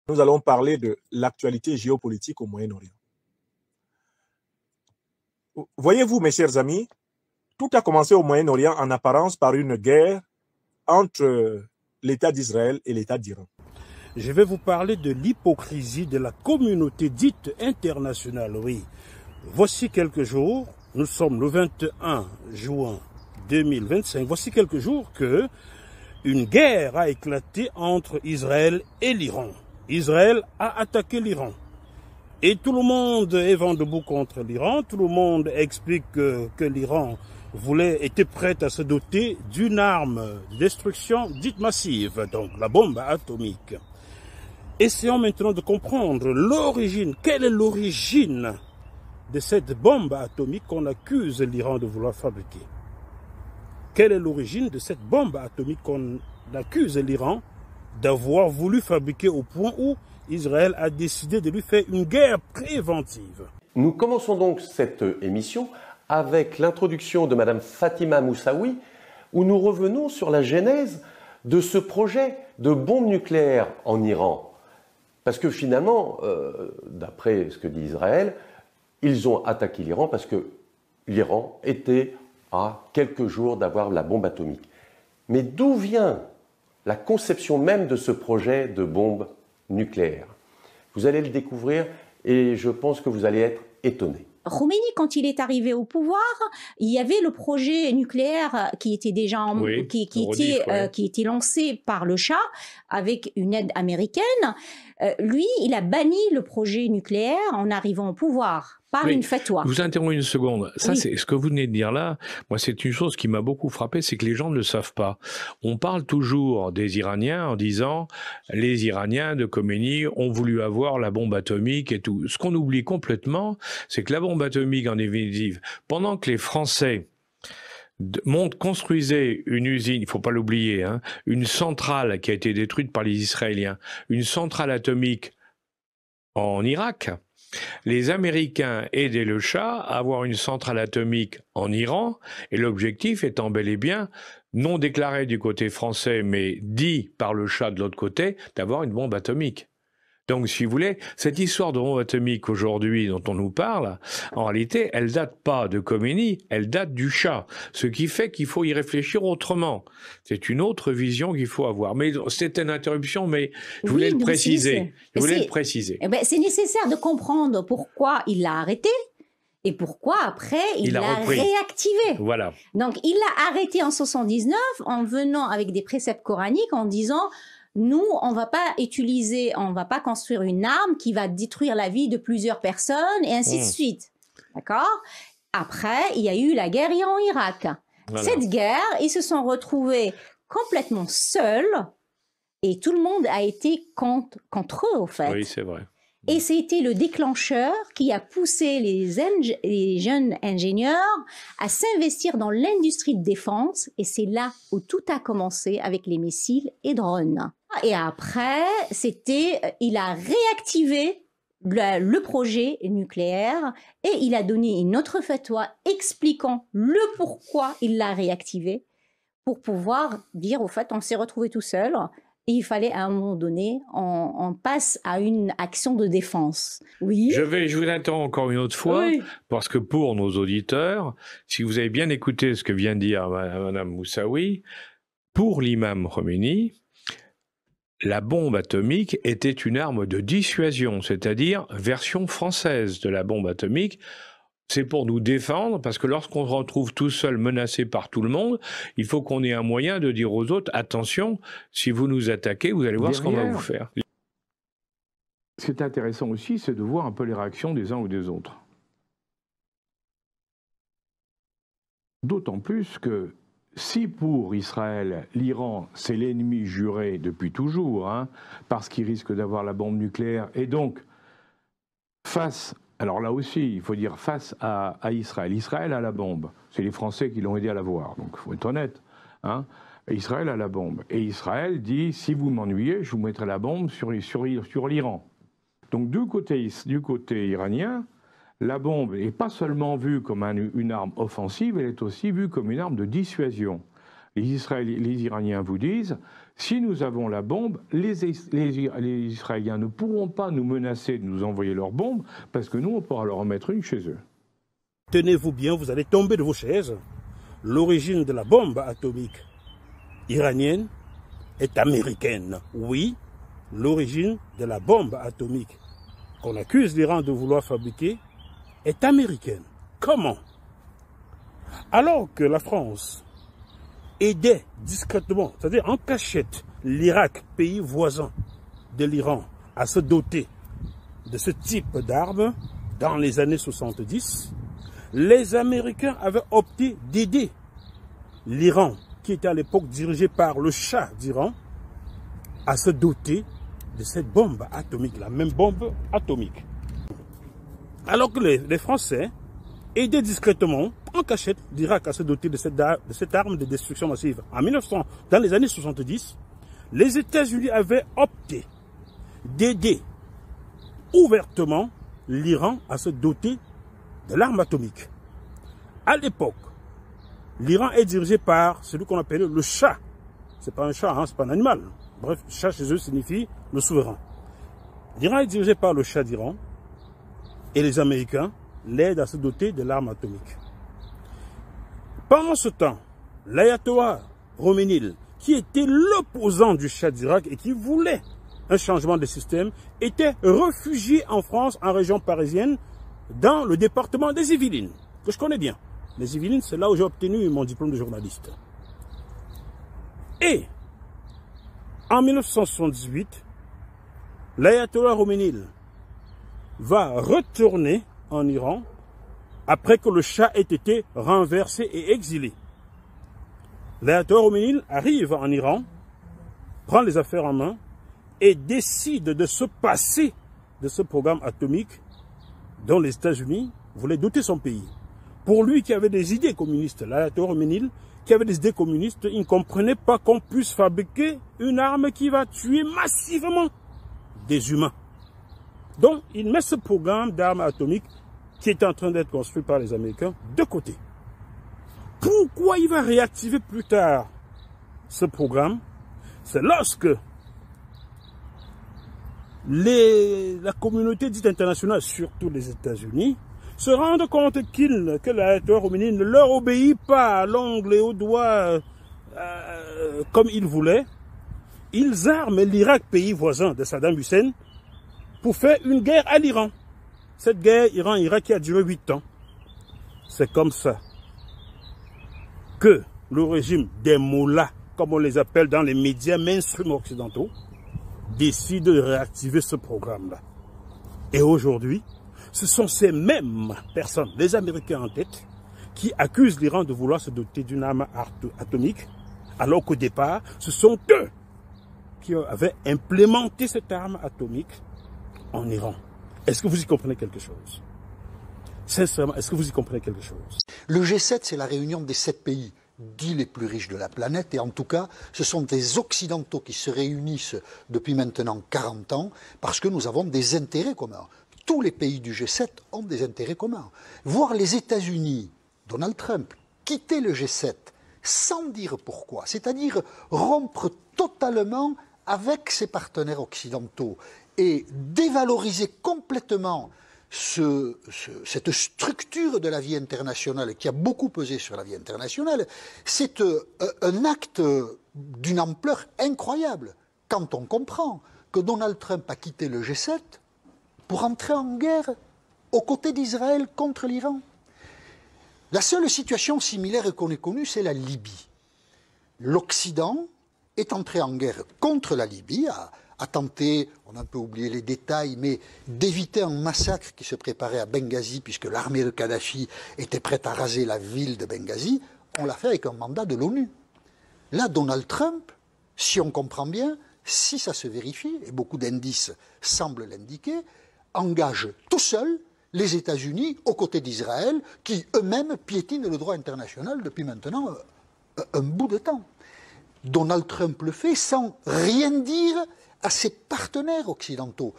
Nous allons parler de l'actualité géopolitique au Moyen-Orient. Voyez-vous, mes chers amis, tout a commencé au Moyen-Orient en apparence par une guerre entre l'État d'Israël et l'État d'Iran. Je vais vous parler de l'hypocrisie de la communauté dite internationale, oui. Voici quelques jours, nous sommes le 21 juin 2025, voici quelques jours que une guerre a éclaté entre Israël et l'Iran. Israël a attaqué l'Iran. Et tout le monde est vent debout contre l'Iran. Tout le monde explique que l'Iran était prête à se doter d'une arme de destruction dite massive, donc la bombe atomique. Essayons maintenant de comprendre l'origine. Quelle est l'origine de cette bombe atomique qu'on accuse l'Iran de vouloir fabriquer? Quelle est l'origine de cette bombe atomique qu'on accuse l'Iran d'avoir voulu fabriquer au point où Israël a décidé de lui faire une guerre préventive? Nous commençons donc cette émission avec l'introduction de Madame Fatima Moussaoui, où nous revenons sur la genèse de ce projet de bombe nucléaire en Iran. Parce que finalement, d'après ce que dit Israël, ils ont attaqué l'Iran parce que l'Iran était à quelques jours d'avoir la bombe atomique. Mais d'où vient la conception même de ce projet de bombe nucléaire? Vous allez le découvrir et je pense que vous allez être étonnés. Khomeini, quand il est arrivé au pouvoir, il y avait le projet nucléaire qui était déjà qui était lancé par le Shah avec une aide américaine. Lui, il a banni le projet nucléaire en arrivant au pouvoir par une fatwa. Je vous interromps une seconde. Ça, c'est ce que vous venez de dire là. Moi, c'est une chose qui m'a beaucoup frappé, c'est que les gens ne le savent pas. On parle toujours des Iraniens en disant les Iraniens de Khomeini ont voulu avoir la bombe atomique et tout. Ce qu'on oublie complètement, c'est que la bombe atomique, en définitive, pendant que les Français construisaient une usine, il faut pas l'oublier, hein, une centrale qui a été détruite par les Israéliens, une centrale atomique en Irak. Les Américains aidaient le Shah à avoir une centrale atomique en Iran, et l'objectif étant bel et bien, non déclaré du côté français, mais dit par le Shah de l'autre côté, d'avoir une bombe atomique. Donc, si vous voulez, cette histoire de bombe atomique aujourd'hui dont on nous parle, en réalité, elle date pas de Khomeini, elle date du Shah. Ce qui fait qu'il faut y réfléchir autrement. C'est une autre vision qu'il faut avoir. Mais c'était une interruption, mais je voulais le préciser. Je voulais le préciser. Eh ben, c'est nécessaire de comprendre pourquoi il l'a arrêté et pourquoi après il l'a réactivé. Voilà. Donc, il l'a arrêté en 79 en venant avec des préceptes coraniques en disant: nous, on va pas construire une arme qui va détruire la vie de plusieurs personnes et ainsi de suite. D'accord? Après, il y a eu la guerre Iran-Irak. Voilà. Cette guerre, ils se sont retrouvés complètement seuls et tout le monde a été contre eux, au fait. Oui, c'est vrai. Et c'était le déclencheur qui a poussé les jeunes ingénieurs à s'investir dans l'industrie de défense. Et c'est là où tout a commencé avec les missiles et drones. Et après, il a réactivé le projet nucléaire et il a donné une autre fatwa expliquant le pourquoi il l'a réactivé pour pouvoir dire, au fait, on s'est retrouvé tout seul. Et il fallait à un moment donné, on passe à une action de défense. Oui. Je vous interromps encore une autre fois, parce que pour nos auditeurs, si vous avez bien écouté ce que vient de dire Mme Moussaoui, pour l'imam Khomeini, la bombe atomique était une arme de dissuasion, c'est-à-dire version française de la bombe atomique. C'est pour nous défendre, parce que lorsqu'on se retrouve tout seul menacé par tout le monde, il faut qu'on ait un moyen de dire aux autres, attention, si vous nous attaquez, vous allez voir ce qu'on va vous faire. Ce qui est intéressant aussi, c'est de voir un peu les réactions des uns ou des autres. D'autant plus que si pour Israël, l'Iran, c'est l'ennemi juré depuis toujours, hein, parce qu'il risque d'avoir la bombe nucléaire, et donc, alors là aussi, il faut dire face à Israël. Israël a la bombe. C'est les Français qui l'ont aidé à l'avoir, donc il faut être honnête. Hein. Israël a la bombe. Et Israël dit, si vous m'ennuyez, je vous mettrai la bombe sur l'Iran. Donc du côté iranien, la bombe n'est pas seulement vue comme une arme offensive, elle est aussi vue comme une arme de dissuasion. Les Iraniens vous disent, Si nous avons la bombe, les Israéliens ne pourront pas nous menacer de nous envoyer leurs bombes parce que nous, on pourra leur en mettre une chez eux. Tenez-vous bien, vous allez tomber de vos chaises. L'origine de la bombe atomique iranienne est américaine. Oui, l'origine de la bombe atomique qu'on accuse l'Iran de vouloir fabriquer est américaine. Comment? Alors que la France aidait discrètement, c'est-à-dire en cachette, l'Irak, pays voisin de l'Iran, à se doter de ce type d'armes dans les années 70, les Américains avaient opté d'aider l'Iran, qui était à l'époque dirigé par le Shah d'Iran, à se doter de cette bombe atomique, la même bombe atomique. Alors que les Français aidaient discrètement, en cachette, l'Irak à se doter de cette arme de destruction massive. Dans les années 70, les États-Unis avaient opté d'aider ouvertement l'Iran à se doter de l'arme atomique. À l'époque, l'Iran est dirigé par celui qu'on appelle le Shah. C'est pas un chat, hein, c'est pas un animal. Bref, Shah chez eux signifie le souverain. L'Iran est dirigé par le Shah d'Iran et les Américains l'aident à se doter de l'arme atomique. Pendant ce temps, l'ayatollah Khomeini, qui était l'opposant du Shah d'Irak et qui voulait un changement de système, était réfugié en France, en région parisienne, dans le département des Yvelines, que je connais bien. Les Yvelines, c'est là où j'ai obtenu mon diplôme de journaliste. Et en 1978, l'ayatollah Khomeini va retourner en Iran après que le Shah ait été renversé et exilé. L'ayatollah Khomeini arrive en Iran, prend les affaires en main et décide de se passer de ce programme atomique dont les États-Unis voulaient doter son pays. Pour lui qui avait des idées communistes, l'ayatollah Khomeini, qui avait des idées communistes, il ne comprenait pas qu'on puisse fabriquer une arme qui va tuer massivement des humains. Donc, il met ce programme d'armes atomiques qui est en train d'être construit par les Américains de côté. Pourquoi il va réactiver plus tard ce programme? C'est lorsque la communauté dite internationale, surtout les États-Unis, se rendent compte que l'ayatollah Khomeini ne leur obéit pas à l'ongle et au doigt comme il voulait. Ils arment l'Irak, pays voisin de Saddam Hussein, pour faire une guerre à l'Iran. Cette guerre Iran-Irak qui a duré 8 ans. C'est comme ça que le régime des mollahs, comme on les appelle dans les médias mainstream occidentaux, décide de réactiver ce programme-là. Et aujourd'hui, ce sont ces mêmes personnes, les Américains en tête, qui accusent l'Iran de vouloir se doter d'une arme atomique, alors qu'au départ, ce sont eux qui avaient implémenté cette arme atomique en Iran. Est-ce que vous y comprenez quelque chose? Sincèrement, est-ce que vous y comprenez quelque chose? Le G7, c'est la réunion des 7 pays dits les plus riches de la planète, et en tout cas, ce sont des Occidentaux qui se réunissent depuis maintenant 40 ans, parce que nous avons des intérêts communs. Tous les pays du G7 ont des intérêts communs. Voir les États-Unis, Donald Trump, quitter le G7 sans dire pourquoi, c'est-à-dire rompre totalement avec ses partenaires occidentaux et dévaloriser complètement cette structure de la vie internationale qui a beaucoup pesé sur la vie internationale, c'est un acte d'une ampleur incroyable quand on comprend que Donald Trump a quitté le G7 pour entrer en guerre aux côtés d'Israël contre l'Iran. La seule situation similaire qu'on ait connue, c'est la Libye. L'Occident est entré en guerre contre la Libye, a tenté, on a un peu oublié les détails, mais d'éviter un massacre qui se préparait à Benghazi, puisque l'armée de Kadhafi était prête à raser la ville de Benghazi. On l'a fait avec un mandat de l'ONU. Là, Donald Trump, si on comprend bien, si ça se vérifie, et beaucoup d'indices semblent l'indiquer, engage tout seul les États-Unis aux côtés d'Israël, qui eux-mêmes piétinent le droit international depuis maintenant un bout de temps. Donald Trump le fait sans rien dire à ses partenaires occidentaux.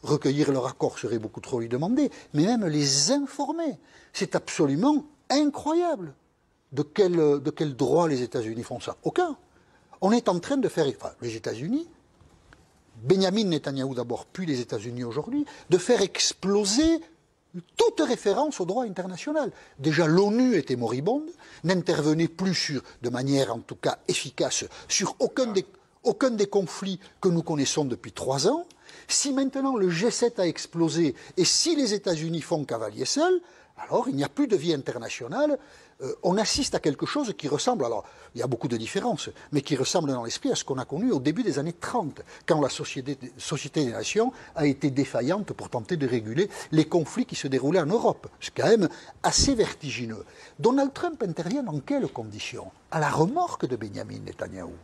Recueillir leur accord serait beaucoup trop lui demander, mais même les informer. C'est absolument incroyable. De quel droit les États-Unis font ça? Aucun. On est en train de faire, enfin, les États-Unis, Benjamin Netanyahou d'abord, puis les États-Unis aujourd'hui, de faire exploser toute référence au droit international. Déjà, l'ONU était moribonde, n'intervenait plus de manière en tout cas efficace sur aucun des conflits que nous connaissons depuis 3 ans. Si maintenant le G7 a explosé et si les États-Unis font cavalier seul, alors il n'y a plus de vie internationale. On assiste à quelque chose qui ressemble, alors il y a beaucoup de différences, mais qui ressemble dans l'esprit à ce qu'on a connu au début des années 30, quand la Société des Nations a été défaillante pour tenter de réguler les conflits qui se déroulaient en Europe. C'est quand même assez vertigineux. Donald Trump intervient dans quelles conditions? À la remorque de Benjamin Netanyahou.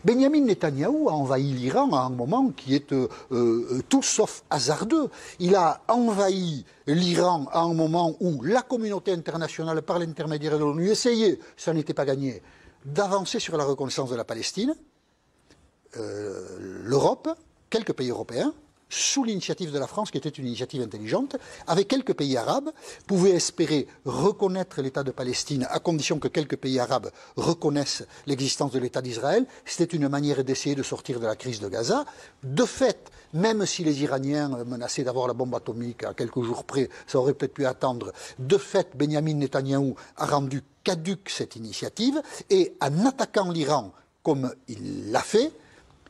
Benjamin Netanyahou a envahi l'Iran à un moment qui est tout sauf hasardeux. Il a envahi l'Iran à un moment où la communauté internationale, par l'intermédiaire de l'ONU, essayait, ça n'était pas gagné, d'avancer sur la reconnaissance de la Palestine. L'Europe, quelques pays européens, sous l'initiative de la France, qui était une initiative intelligente, avec quelques pays arabes, pouvaient espérer reconnaître l'État de Palestine à condition que quelques pays arabes reconnaissent l'existence de l'État d'Israël. C'était une manière d'essayer de sortir de la crise de Gaza. De fait, même si les Iraniens menaçaient d'avoir la bombe atomique à quelques jours près, ça aurait peut-être pu attendre, de fait, Benjamin Netanyahou a rendu caduque cette initiative et en attaquant l'Iran comme il l'a fait,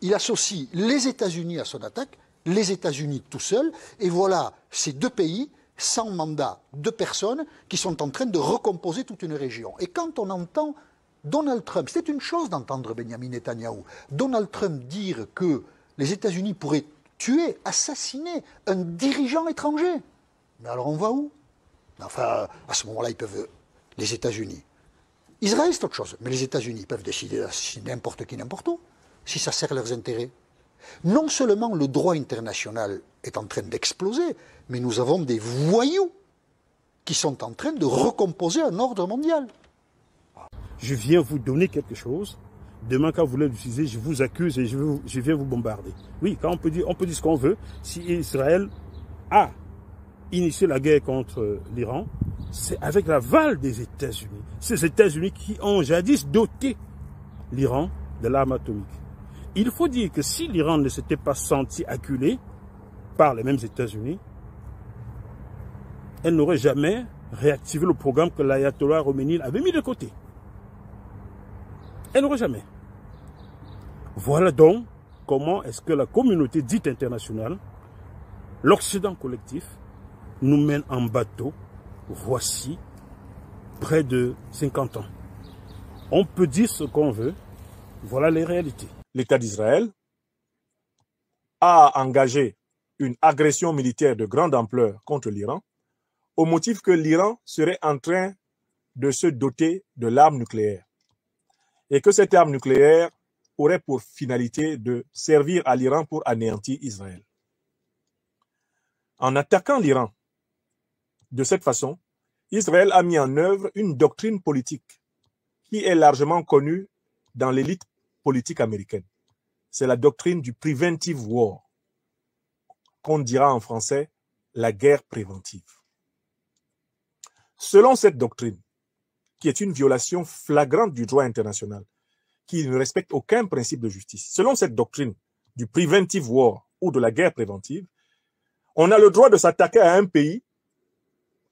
il associe les États-Unis à son attaque, les États-Unis tout seuls, et voilà ces 2 pays, sans mandat de personnes, qui sont en train de recomposer toute une région. Et quand on entend Donald Trump, c'est une chose d'entendre Benjamin Netanyahou, Donald Trump dire que les États-Unis pourraient tuer, assassiner un dirigeant étranger. Mais alors on va où? Enfin, à ce moment-là, ils peuvent... Les États-Unis. Israël, c'est autre chose, mais les États-Unis peuvent décider d'assassiner n'importe qui, n'importe où, si ça sert leurs intérêts. Non seulement le droit international est en train d'exploser, mais nous avons des voyous qui sont en train de recomposer un ordre mondial. Je viens vous donner quelque chose. Demain, quand vous voulez l'utiliser, je vous accuse et je viens vous bombarder. Oui, quand on peut dire ce qu'on veut. Si Israël a initié la guerre contre l'Iran, c'est avec l'aval des États-Unis. Ces États-Unis qui ont jadis doté l'Iran de l'arme atomique. Il faut dire que si l'Iran ne s'était pas senti acculé par les mêmes États-Unis, elle n'aurait jamais réactivé le programme que l'ayatollah Khomeini avait mis de côté. Elle n'aurait jamais. Voilà donc comment est-ce que la communauté dite internationale, l'Occident collectif, nous mène en bateau, voici, près de 50 ans. On peut dire ce qu'on veut, voilà les réalités. L'État d'Israël a engagé une agression militaire de grande ampleur contre l'Iran au motif que l'Iran serait en train de se doter de l'arme nucléaire et que cette arme nucléaire aurait pour finalité de servir à l'Iran pour anéantir Israël. En attaquant l'Iran de cette façon, Israël a mis en œuvre une doctrine politique qui est largement connue dans l'élite politique américaine. C'est la doctrine du preventive war, qu'on dira en français la guerre préventive. Selon cette doctrine, qui est une violation flagrante du droit international, qui ne respecte aucun principe de justice, selon cette doctrine du preventive war ou de la guerre préventive, on a le droit de s'attaquer à un pays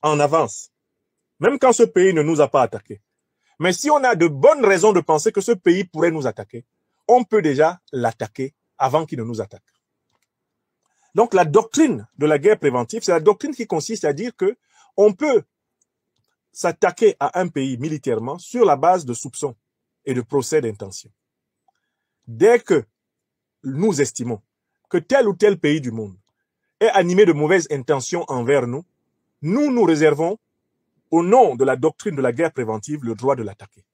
en avance, même quand ce pays ne nous a pas attaqués. Mais si on a de bonnes raisons de penser que ce pays pourrait nous attaquer, on peut déjà l'attaquer avant qu'il ne nous attaque. Donc la doctrine de la guerre préventive, c'est la doctrine qui consiste à dire que on peut s'attaquer à un pays militairement sur la base de soupçons et de procès d'intention. Dès que nous estimons que tel ou tel pays du monde est animé de mauvaises intentions envers nous, nous nous réservons au nom de la doctrine de la guerre préventive, le droit de l'attaquer.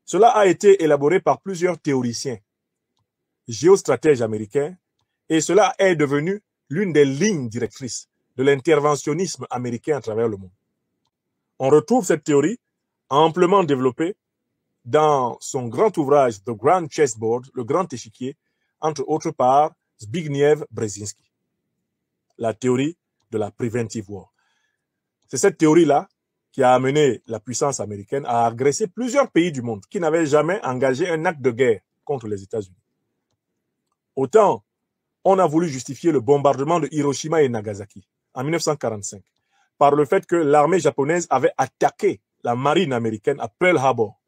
Cela a été élaboré par plusieurs théoriciens, géostratèges américains, et cela est devenu l'une des lignes directrices de l'interventionnisme américain à travers le monde. On retrouve cette théorie amplement développée dans son grand ouvrage The Grand Chessboard, le grand échiquier, entre autres par Zbigniew Brzezinski. La théorie de la preventive war. C'est cette théorie-là qui a amené la puissance américaine à agresser plusieurs pays du monde qui n'avaient jamais engagé un acte de guerre contre les États-Unis. Autant on a voulu justifier le bombardement de Hiroshima et Nagasaki en 1945 par le fait que l'armée japonaise avait attaqué la marine américaine à Pearl Harbor.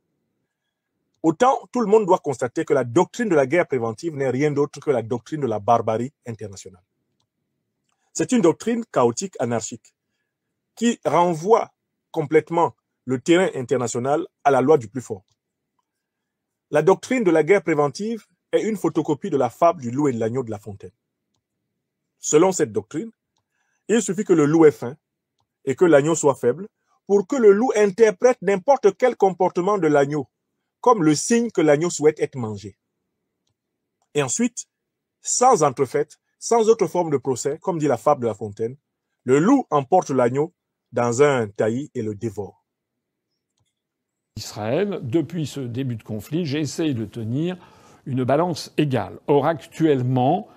Autant tout le monde doit constater que la doctrine de la guerre préventive n'est rien d'autre que la doctrine de la barbarie internationale. C'est une doctrine chaotique, anarchique, qui renvoie complètement le terrain international à la loi du plus fort. La doctrine de la guerre préventive est une photocopie de la fable du loup et de l'agneau de La Fontaine. Selon cette doctrine, il suffit que le loup ait faim et que l'agneau soit faible pour que le loup interprète n'importe quel comportement de l'agneau comme le signe que l'agneau souhaite être mangé. Et ensuite, sans entrefaite, sans autre forme de procès, comme dit la fable de La Fontaine, le loup emporte l'agneau dans un taillis et le dévore. Israël, depuis ce début de conflit, j'essaye de tenir une balance égale. Or, actuellement,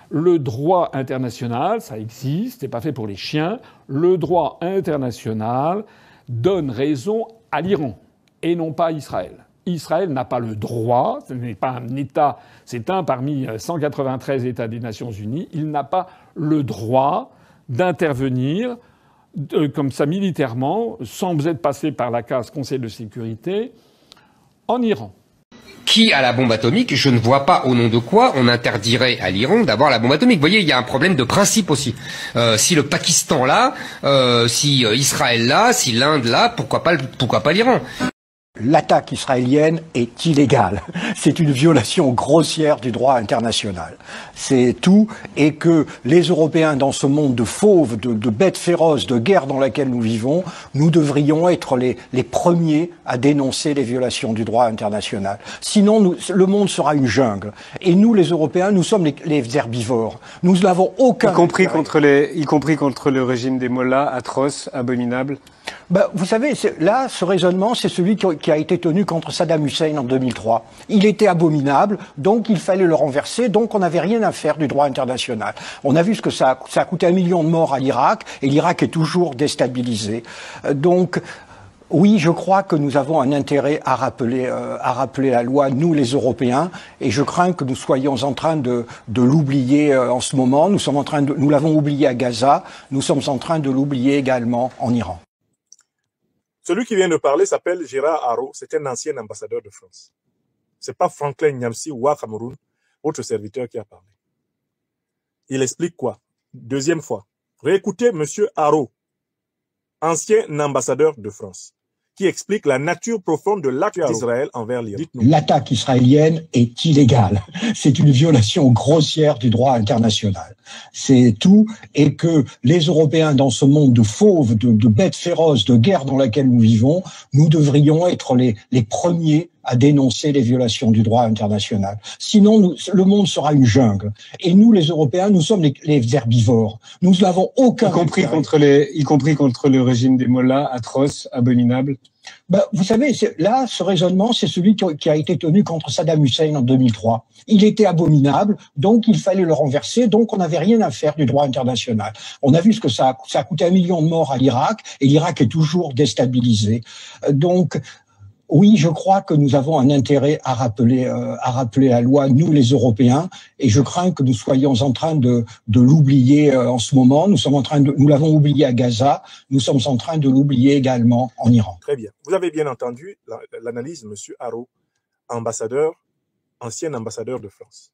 le droit international, ça existe, c'est pas fait pour les chiens, le droit international donne raison à l'Iran et non pas à Israël. Israël n'a pas le droit, ce n'est pas un État, c'est un parmi 193 États des Nations Unies, il n'a pas le droit d'intervenir comme ça militairement, sans être passé par la case Conseil de sécurité, en Iran. Qui a la bombe atomique? Je ne vois pas au nom de quoi on interdirait à l'Iran d'avoir la bombe atomique. Vous voyez, il y a un problème de principe aussi. Si le Pakistan l'a, si Israël l'a, si l'Inde l'a, pourquoi pas l'Iran? L'attaque israélienne est illégale. C'est une violation grossière du droit international. C'est tout. Et que les Européens, dans ce monde de fauves, de bêtes féroces, de guerre dans laquelle nous vivons, nous devrions être les premiers à dénoncer les violations du droit international. Sinon, le monde sera une jungle. Et nous, les Européens, nous sommes les herbivores. Nous n'avons aucun... Y compris contre le régime des mollahs, atroce, abominable. Vous savez, là, ce raisonnement, c'est celui qui a été tenu contre Saddam Hussein en 2003. Il était abominable, donc il fallait le renverser, donc on n'avait rien à faire du droit international. On a vu ce que ça a coûté 1 million de morts à l'Irak, et l'Irak est toujours déstabilisé. Donc, oui, je crois que nous avons un intérêt à rappeler la loi, nous les Européens, et je crains que nous soyons en train de l'oublier en ce moment. Nous l'avons oublié à Gaza, nous sommes en train de l'oublier également en Iran. Celui qui vient de parler s'appelle Gérard Haro, c'est un ancien ambassadeur de France. C'est pas Franklin Nyamsi ou Cameroun, votre serviteur qui a parlé. Il explique quoi? Deuxième fois. Réécoutez monsieur Haro, ancien ambassadeur de France, qui explique la nature profonde de l'acte d'Israël envers l'Iran. L'attaque israélienne est illégale. C'est une violation grossière du droit international. C'est tout. Et que les Européens, dans ce monde de fauves, de bêtes féroces, de guerre dans laquelle nous vivons, nous devrions être les premiers à dénoncer les violations du droit international. Sinon, le monde sera une jungle. Et nous, les Européens, nous sommes les herbivores. Nous n'avons aucun... Y compris contre le régime des mollahs, atroce, abominable. Vous savez, là, ce raisonnement, c'est celui qui a été tenu contre Saddam Hussein en 2003. Il était abominable, donc il fallait le renverser, donc on n'avait rien à faire du droit international. On a vu ce que ça a coûté 1 million de morts à l'Irak, et l'Irak est toujours déstabilisé. Donc, oui, je crois que nous avons un intérêt à rappeler la loi, nous les Européens, et je crains que nous soyons en train de l'oublier en ce moment. Nous l'avons oublié à Gaza, nous sommes en train de l'oublier également en Iran. Très bien. Vous avez bien entendu l'analyse de monsieur Haro, ancien ambassadeur de France.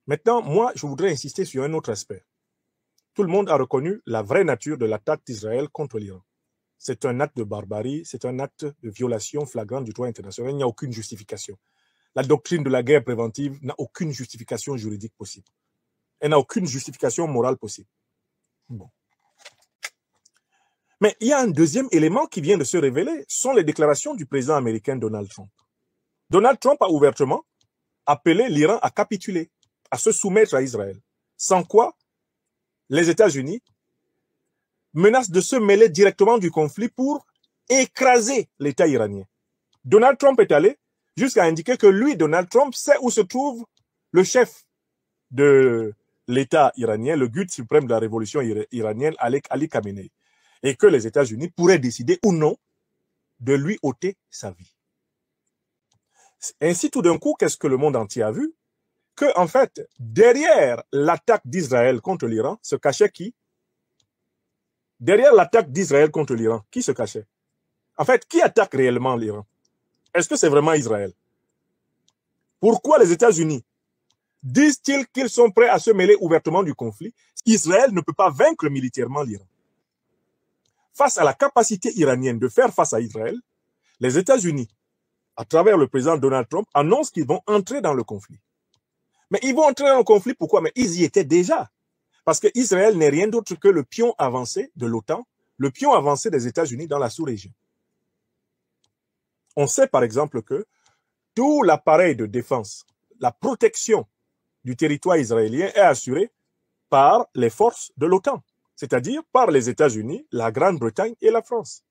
Maintenant, moi, je voudrais insister sur un autre aspect. Tout le monde a reconnu la vraie nature de l'attaque d'Israël contre l'Iran. C'est un acte de barbarie, c'est un acte de violation flagrante du droit international. Il n'y a aucune justification. La doctrine de la guerre préventive n'a aucune justification juridique possible. Elle n'a aucune justification morale possible. Bon. Mais il y a un deuxième élément qui vient de se révéler, ce sont les déclarations du président américain Donald Trump. Donald Trump a ouvertement appelé l'Iran à capituler, à se soumettre à Israël. Sans quoi, les États-Unis menace de se mêler directement du conflit pour écraser l'État iranien. Donald Trump est allé jusqu'à indiquer que lui, Donald Trump, sait où se trouve le chef de l'État iranien, le guide suprême de la révolution iranienne, Ali Khamenei. et que les États-Unis pourraient décider ou non de lui ôter sa vie. Ainsi, tout d'un coup, qu'est-ce que le monde entier a vu? Que, en fait, derrière l'attaque d'Israël contre l'Iran se cachait qui? Derrière l'attaque d'Israël contre l'Iran, qui se cachait? En fait, qui attaque réellement l'Iran? Est-ce que c'est vraiment Israël? Pourquoi les États-Unis disent-ils qu'ils sont prêts à se mêler ouvertement du conflit? Israël ne peut pas vaincre militairement l'Iran. Face à la capacité iranienne de faire face à Israël, les États-Unis, à travers le président Donald Trump, annoncent qu'ils vont entrer dans le conflit. Mais ils vont entrer dans le conflit, pourquoi? Mais ils y étaient déjà. Parce que Israël n'est rien d'autre que le pion avancé de l'OTAN, le pion avancé des États-Unis dans la sous-région. On sait par exemple que tout l'appareil de défense, la protection du territoire israélien est assurée par les forces de l'OTAN, c'est-à-dire par les États-Unis, la Grande-Bretagne et la France.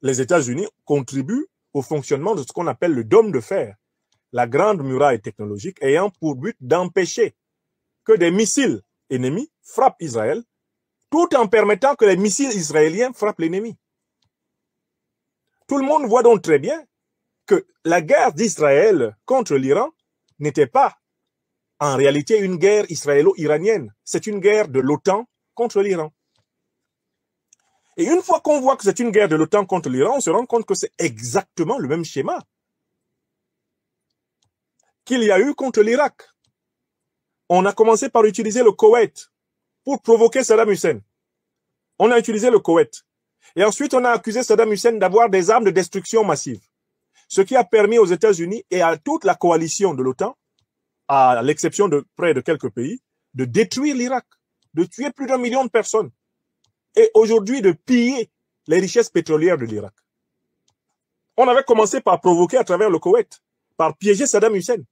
Les États-Unis contribuent au fonctionnement de ce qu'on appelle le dôme de fer, la grande muraille technologique ayant pour but d'empêcher que des missiles ennemis frappent Israël, tout en permettant que les missiles israéliens frappent l'ennemi. Tout le monde voit donc très bien que la guerre d'Israël contre l'Iran n'était pas en réalité une guerre israélo-iranienne. C'est une guerre de l'OTAN contre l'Iran. Et une fois qu'on voit que c'est une guerre de l'OTAN contre l'Iran, on se rend compte que c'est exactement le même schéma qu'il y a eu contre l'Irak. On a commencé par utiliser le Koweït pour provoquer Saddam Hussein. On a utilisé le Koweït. Et ensuite, on a accusé Saddam Hussein d'avoir des armes de destruction massive. Ce qui a permis aux États-Unis et à toute la coalition de l'OTAN, à l'exception de près de quelques pays, de détruire l'Irak, de tuer plus d'1 million de personnes et aujourd'hui de piller les richesses pétrolières de l'Irak. On avait commencé par provoquer à travers le Koweït, par piéger Saddam Hussein.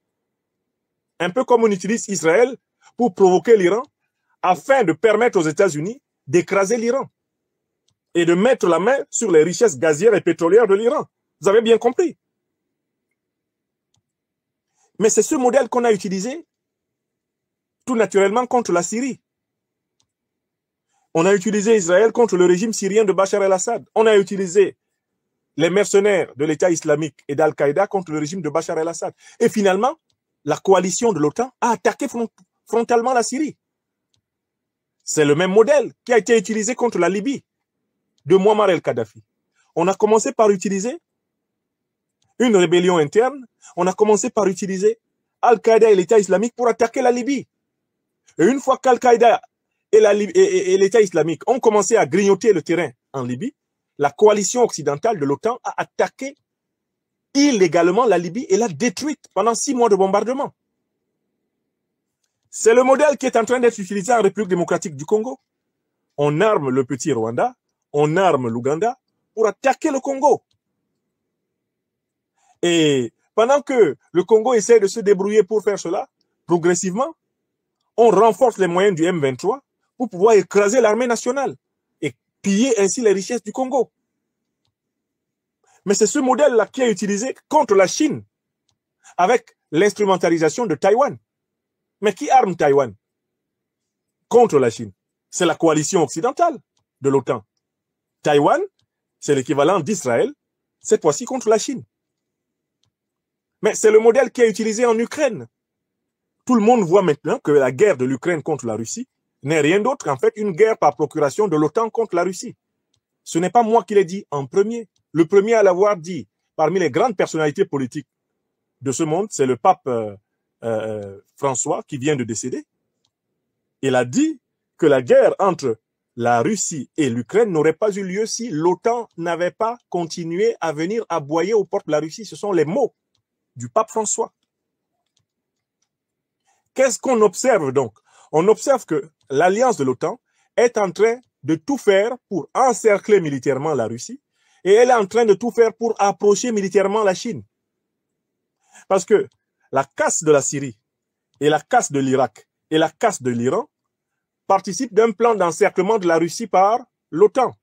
Un peu comme on utilise Israël pour provoquer l'Iran afin de permettre aux États-Unis d'écraser l'Iran et de mettre la main sur les richesses gazières et pétrolières de l'Iran. Vous avez bien compris. Mais c'est ce modèle qu'on a utilisé tout naturellement contre la Syrie. On a utilisé Israël contre le régime syrien de Bachar el-Assad. On a utilisé les mercenaires de l'État islamique et d'Al-Qaïda contre le régime de Bachar el-Assad. Et finalement, la coalition de l'OTAN a attaqué frontalement la Syrie. C'est le même modèle qui a été utilisé contre la Libye de Muammar el-Kadhafi. On a commencé par utiliser une rébellion interne. On a commencé par utiliser Al-Qaïda et l'État islamique pour attaquer la Libye. Et une fois qu'Al-Qaïda et l'État islamique ont commencé à grignoter le terrain en Libye, la coalition occidentale de l'OTAN a attaqué illégalement la Libye et l'a détruite pendant 6 mois de bombardement. C'est le modèle qui est en train d'être utilisé en République démocratique du Congo. On arme le petit Rwanda, on arme l'Ouganda pour attaquer le Congo. Et pendant que le Congo essaie de se débrouiller pour faire cela, progressivement, on renforce les moyens du M23 pour pouvoir écraser l'armée nationale et piller ainsi les richesses du Congo. Mais c'est ce modèle-là qui est utilisé contre la Chine avec l'instrumentalisation de Taïwan. Mais qui arme Taïwan contre la Chine? C'est la coalition occidentale de l'OTAN. Taïwan, c'est l'équivalent d'Israël, cette fois-ci contre la Chine. Mais c'est le modèle qui est utilisé en Ukraine. Tout le monde voit maintenant que la guerre de l'Ukraine contre la Russie n'est rien d'autre qu'en fait une guerre par procuration de l'OTAN contre la Russie. Ce n'est pas moi qui l'ai dit en premier. Le premier à l'avoir dit parmi les grandes personnalités politiques de ce monde, c'est le pape François qui vient de décéder. Il a dit que la guerre entre la Russie et l'Ukraine n'aurait pas eu lieu si l'OTAN n'avait pas continué à venir aboyer aux portes de la Russie. Ce sont les mots du pape François. Qu'est-ce qu'on observe donc? On observe que l'alliance de l'OTAN est en train de tout faire pour encercler militairement la Russie et elle est en train de tout faire pour approcher militairement la Chine. Parce que la casse de la Syrie et la casse de l'Irak et la casse de l'Iran participent d'un plan d'encerclement de la Russie par l'OTAN.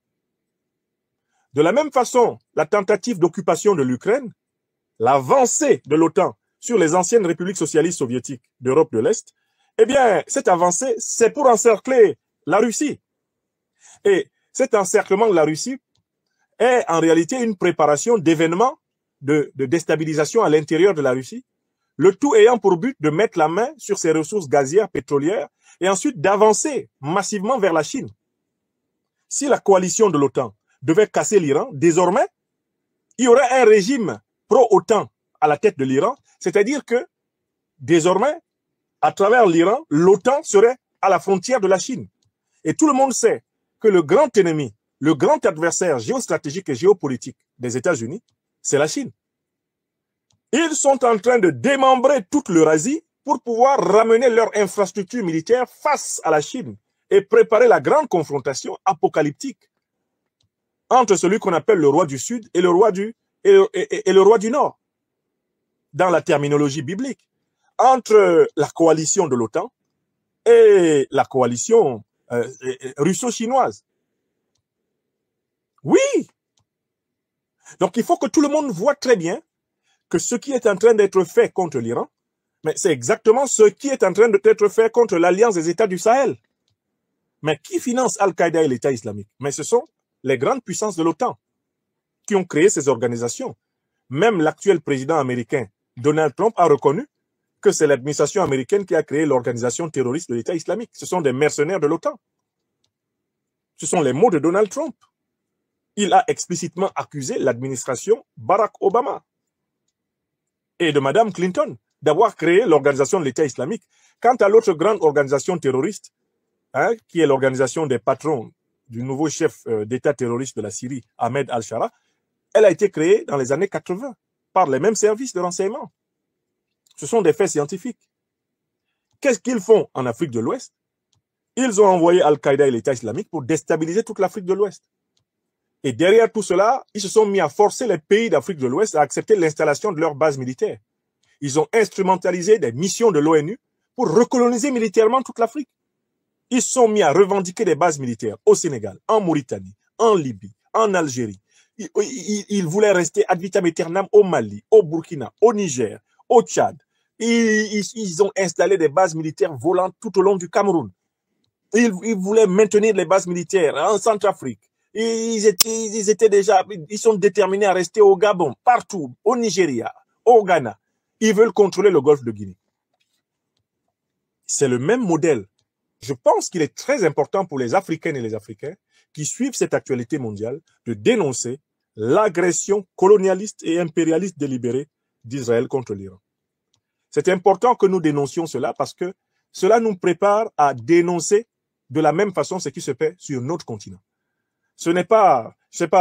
De la même façon, la tentative d'occupation de l'Ukraine, l'avancée de l'OTAN sur les anciennes républiques socialistes soviétiques d'Europe de l'Est, eh bien, cette avancée, c'est pour encercler la Russie. Et cet encerclement de la Russie est en réalité une préparation d'événements de déstabilisation à l'intérieur de la Russie, le tout ayant pour but de mettre la main sur ses ressources gazières, pétrolières, et ensuite d'avancer massivement vers la Chine. Si la coalition de l'OTAN devait casser l'Iran, désormais, il y aurait un régime pro-OTAN à la tête de l'Iran, c'est-à-dire que, désormais, à travers l'Iran, l'OTAN serait à la frontière de la Chine. Et tout le monde sait que le grand ennemi, le grand adversaire géostratégique et géopolitique des États-Unis, c'est la Chine. Ils sont en train de démembrer toute l'Eurasie pour pouvoir ramener leur infrastructure militaire face à la Chine et préparer la grande confrontation apocalyptique entre celui qu'on appelle le roi du Sud et le roi du Nord, dans la terminologie biblique, entre la coalition de l'OTAN et la coalition russo-chinoise. Oui! Donc il faut que tout le monde voit très bien que ce qui est en train d'être fait contre l'Iran, mais c'est exactement ce qui est en train d'être fait contre l'Alliance des États du Sahel. Mais qui finance Al-Qaïda et l'État islamique? Mais ce sont les grandes puissances de l'OTAN qui ont créé ces organisations. Même l'actuel président américain, Donald Trump, a reconnu que c'est l'administration américaine qui a créé l'organisation terroriste de l'État islamique. Ce sont des mercenaires de l'OTAN. Ce sont les mots de Donald Trump. Il a explicitement accusé l'administration Barack Obama et de Mme Clinton d'avoir créé l'organisation de l'État islamique. Quant à l'autre grande organisation terroriste, qui est l'organisation des patrons du nouveau chef d'État terroriste de la Syrie, Ahmed al-Shara, elle a été créée dans les années 80 par les mêmes services de renseignement. Ce sont des faits scientifiques. Qu'est-ce qu'ils font en Afrique de l'Ouest? Ils ont envoyé Al-Qaïda et l'État islamique pour déstabiliser toute l'Afrique de l'Ouest. Et derrière tout cela, ils se sont mis à forcer les pays d'Afrique de l'Ouest à accepter l'installation de leurs bases militaires. Ils ont instrumentalisé des missions de l'ONU pour recoloniser militairement toute l'Afrique. Ils se sont mis à revendiquer des bases militaires au Sénégal, en Mauritanie, en Libye, en Algérie. Ils voulaient rester ad vitam aeternam au Mali, au Burkina, au Niger, au Tchad. Ils ont installé des bases militaires volantes tout au long du Cameroun. Ils voulaient maintenir les bases militaires en Centrafrique. Ils sont déterminés à rester au Gabon, partout, au Nigeria, au Ghana. Ils veulent contrôler le golfe de Guinée. C'est le même modèle. Je pense qu'il est très important pour les Africaines et les Africains qui suivent cette actualité mondiale de dénoncer l'agression colonialiste et impérialiste délibérée d'Israël contre l'Iran. C'est important que nous dénoncions cela parce que cela nous prépare à dénoncer de la même façon ce qui se fait sur notre continent. Ce n'est pas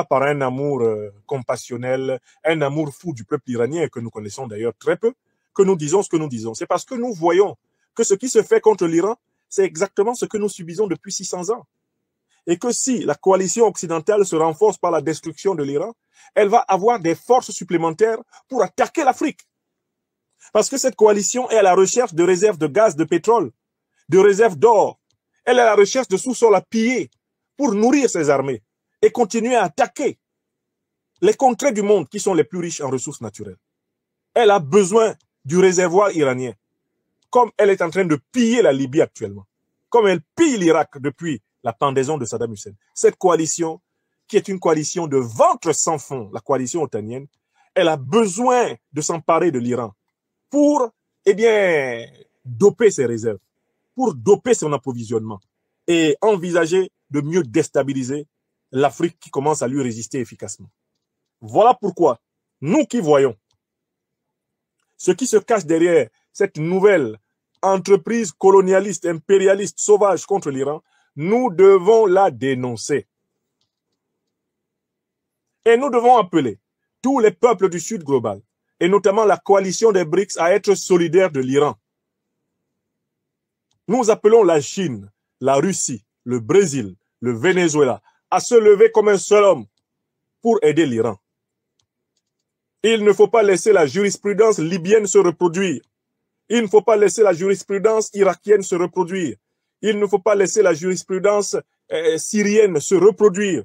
par un amour compassionnel, un amour fou du peuple iranien que nous connaissons d'ailleurs très peu, que nous disons ce que nous disons. C'est parce que nous voyons que ce qui se fait contre l'Iran, c'est exactement ce que nous subissons depuis 600 ans. Et que si la coalition occidentale se renforce par la destruction de l'Iran, elle va avoir des forces supplémentaires pour attaquer l'Afrique. Parce que cette coalition est à la recherche de réserves de gaz, de pétrole, de réserves d'or. Elle est à la recherche de sous-sols à piller pour nourrir ses armées et continuer à attaquer les contrées du monde qui sont les plus riches en ressources naturelles. Elle a besoin du réservoir iranien, comme elle est en train de piller la Libye actuellement, comme elle pille l'Irak depuis la pendaison de Saddam Hussein. Cette coalition, qui est une coalition de ventre sans fond, la coalition otanienne, elle a besoin de s'emparer de l'Iran pour, doper ses réserves, pour doper son approvisionnement et envisager de mieux déstabiliser l'Afrique qui commence à lui résister efficacement. Voilà pourquoi, nous qui voyons ce qui se cache derrière cette nouvelle entreprise colonialiste, impérialiste, sauvage contre l'Iran, nous devons la dénoncer. Et nous devons appeler tous les peuples du Sud global, et notamment la coalition des BRICS, à être solidaires de l'Iran. Nous appelons la Chine, la Russie, le Brésil, le Venezuela, à se lever comme un seul homme pour aider l'Iran. Il ne faut pas laisser la jurisprudence libyenne se reproduire. Il ne faut pas laisser la jurisprudence irakienne se reproduire. Il ne faut pas laisser la jurisprudence syrienne se reproduire.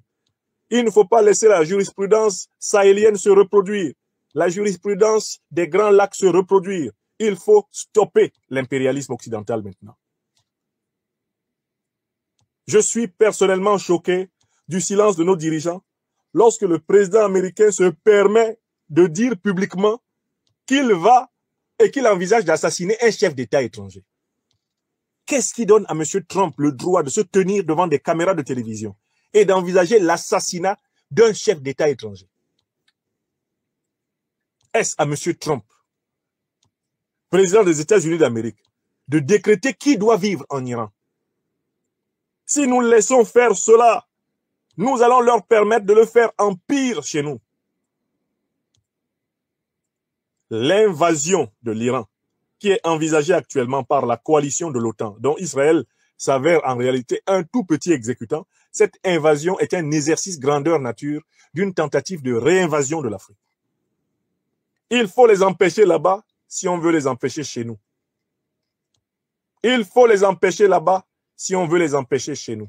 Il ne faut pas laisser la jurisprudence sahélienne se reproduire. La jurisprudence des Grands Lacs se reproduire. Il faut stopper l'impérialisme occidental maintenant. Je suis personnellement choqué du silence de nos dirigeants lorsque le président américain se permet de dire publiquement qu'il va et qu'il envisage d'assassiner un chef d'État étranger? Qu'est-ce qui donne à M. Trump le droit de se tenir devant des caméras de télévision et d'envisager l'assassinat d'un chef d'État étranger? Est-ce à M. Trump, président des États-Unis d'Amérique, de décréter qui doit vivre en Iran? Si nous laissons faire cela, nous allons leur permettre de le faire en pire chez nous. L'invasion de l'Iran, qui est envisagée actuellement par la coalition de l'OTAN, dont Israël s'avère en réalité un tout petit exécutant, cette invasion est un exercice grandeur nature d'une tentative de réinvasion de l'Afrique. Il faut les empêcher là-bas si on veut les empêcher chez nous. Il faut les empêcher là-bas si on veut les empêcher chez nous.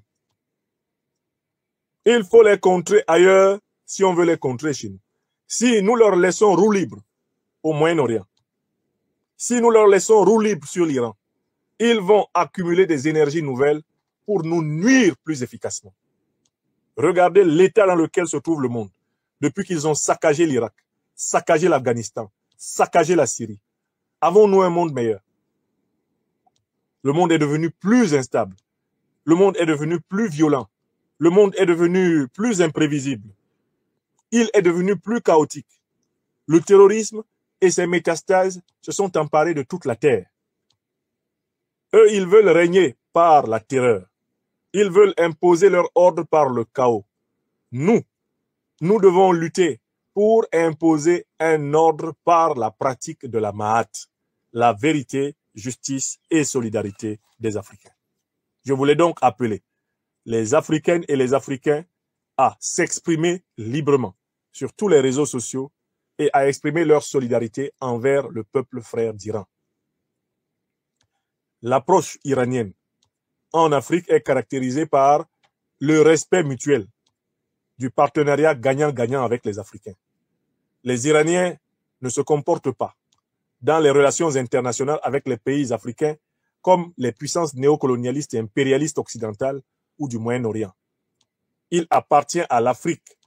Il faut les contrer ailleurs si on veut les contrer chez nous. Si nous leur laissons roue libre au Moyen-Orient, si nous leur laissons roue libre sur l'Iran, ils vont accumuler des énergies nouvelles pour nous nuire plus efficacement. Regardez l'état dans lequel se trouve le monde depuis qu'ils ont saccagé l'Irak, saccagé l'Afghanistan, saccagé la Syrie. Avons-nous un monde meilleur? Le monde est devenu plus instable. Le monde est devenu plus violent. Le monde est devenu plus imprévisible. Il est devenu plus chaotique. Le terrorisme et ses métastases se sont emparés de toute la terre. Eux, ils veulent régner par la terreur. Ils veulent imposer leur ordre par le chaos. Nous devons lutter pour imposer un ordre par la pratique de la Mahat, la vérité, justice et solidarité des Africains. Je voulais donc appeler les Africaines et les Africains à s'exprimer librement sur tous les réseaux sociaux et à exprimer leur solidarité envers le peuple frère d'Iran. L'approche iranienne en Afrique est caractérisée par le respect mutuel du partenariat gagnant-gagnant avec les Africains. Les Iraniens ne se comportent pas dans les relations internationales avec les pays africains comme les puissances néocolonialistes et impérialistes occidentales ou du Moyen-Orient. Il appartient à l'Afrique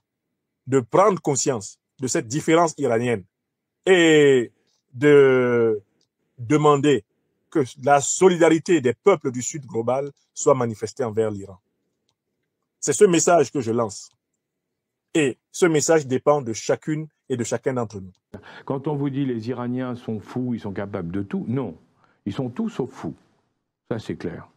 de prendre conscience de cette différence iranienne et de demander que la solidarité des peuples du Sud global soit manifestée envers l'Iran. C'est ce message que je lance. Et ce message dépend de chacune et de chacun d'entre nous. Quand on vous dit les Iraniens sont fous, ils sont capables de tout, non. Ils sont tous sauf fous. Ça, c'est clair.